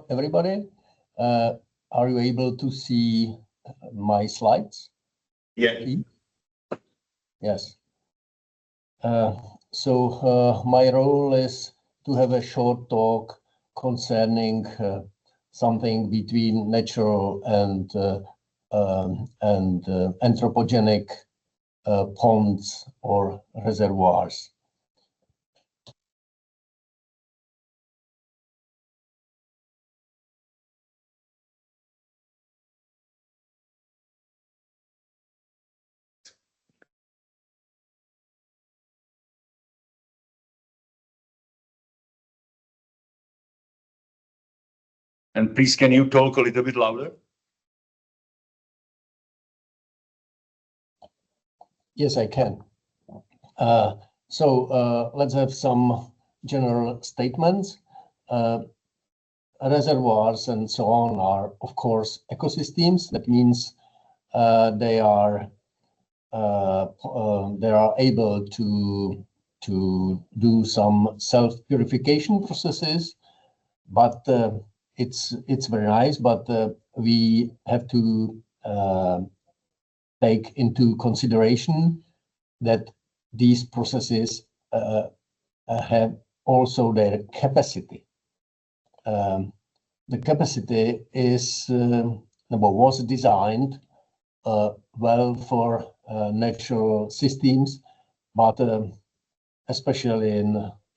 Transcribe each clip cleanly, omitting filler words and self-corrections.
everybody. Are you able to see my slides? Yeah. Yes. So my role is to have a short talk concerning something between natural and anthropogenic ponds or reservoirs. And please, can you talk a little bit louder? Yes, I can. Let's have some general statements. Reservoirs and so on are, of course, ecosystems. That means they are able to do some self-purification processes, but it's very nice. But we have to take into consideration that these processes have also their capacity. The capacity is was designed well for natural systems, but especially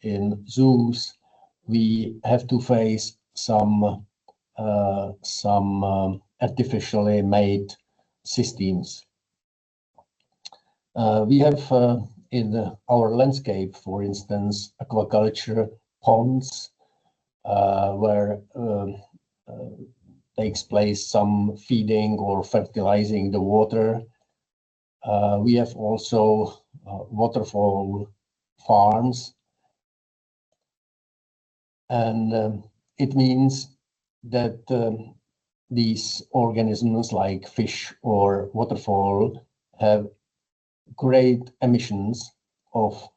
in zoos, we have to face some artificially made systems. We have in our landscape, for instance, aquaculture ponds, where takes place some feeding or fertilizing the water. We have also waterfowl farms, and it means that these organisms like fish or waterfowl have great emissions of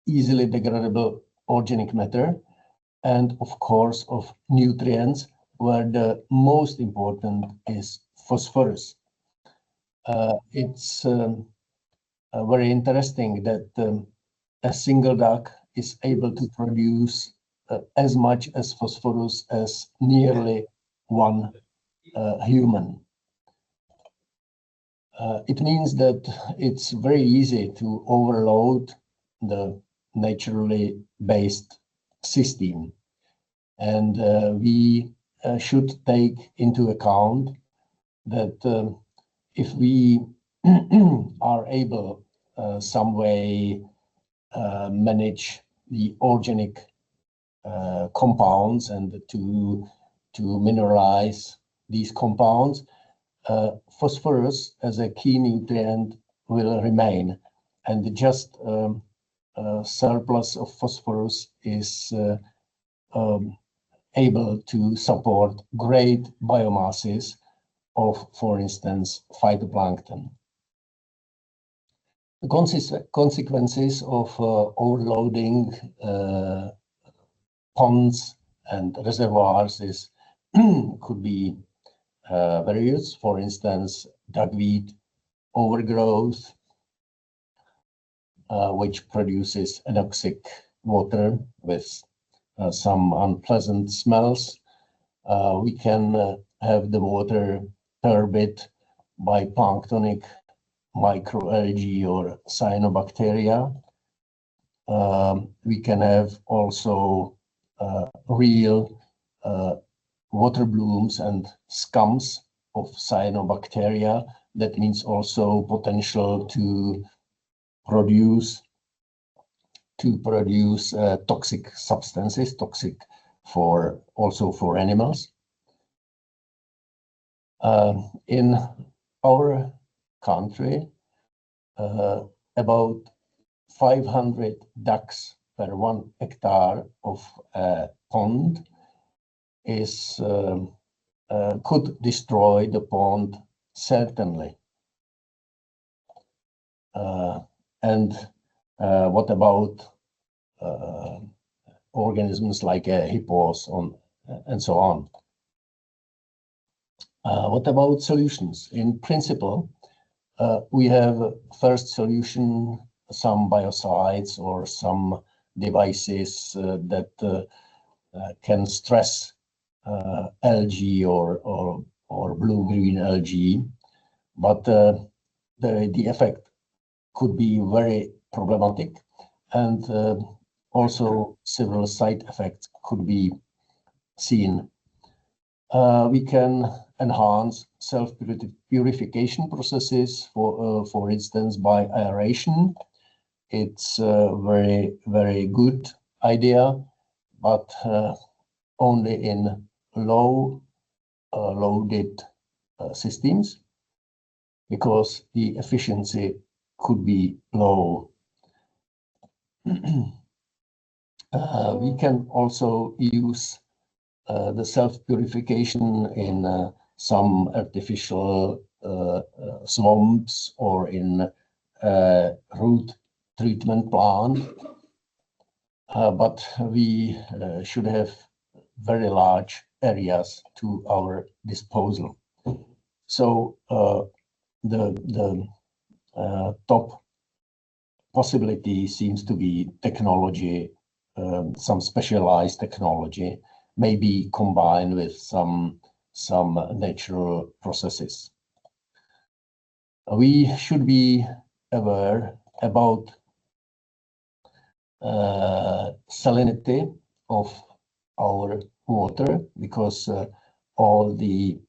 easily degradable organic matter and, of course, of nutrients, where the most important is phosphorus. It's very interesting that a single duck is able to produce as much as phosphorus as nearly one human. It means that it's very easy to overload the naturally based system. And we should take into account that if we are able some way manage the organic compounds and to mineralize these compounds, phosphorus as a key nutrient will remain, and just surplus of phosphorus is able to support great biomasses of, for instance, phytoplankton. The consequences of overloading ponds and reservoirs is could be various. For instance, duckweed overgrowth, which produces anoxic water with some unpleasant smells. We can have the water turbid by planktonic microalgae or cyanobacteria. We can have also real water blooms and scums of cyanobacteria. That means also potential to produce toxic substances, toxic also for animals. In our country, about 500 ducks per 1 hectare of a pond is could destroy the pond certainly. And what about organisms like hippos and so on. What about solutions? In principle, we have first solution, some biocides or some devices that can stress algae or blue-green algae, but the effect could be very problematic, and also several side effects could be seen. We can enhance self-purification processes, for instance, by aeration. It's a very good idea, but only in loaded systems, because the efficiency could be low. We can also use the self-purification in some artificial swamps or in root treatment plant, but we should have very large areas to our disposal. So the top possibility seems to be technology, some specialized technology, maybe combined with some natural processes. We should be aware about salinity of our water, because all the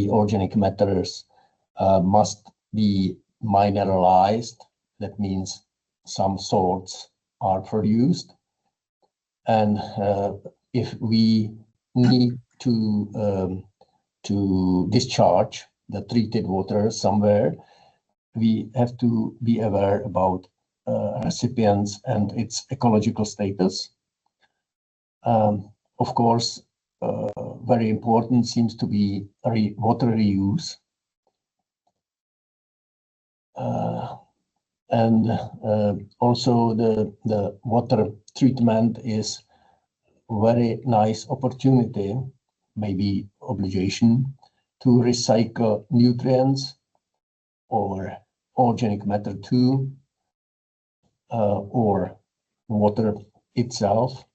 organic matters must be mineralized. That means some salts are produced, and if we need to discharge the treated water somewhere, we have to be aware about recipients and its ecological status. Of course, very important seems to be water reuse. And also the water treatment is very nice opportunity, maybe obligation, to recycle nutrients or organic matter too, or water itself.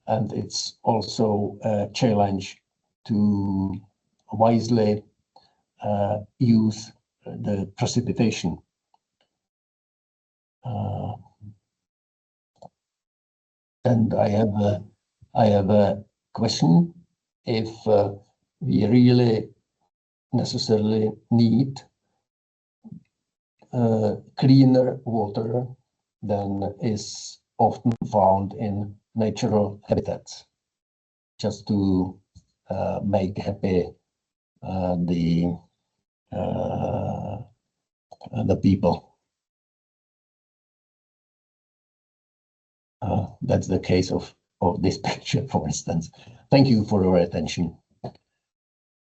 And it's also a challenge to wisely use the precipitation. And I have a question: if we really necessarily need cleaner water than is often found in natural habitats, just to make happy the people. That's the case of this picture, for instance. Thank you for your attention.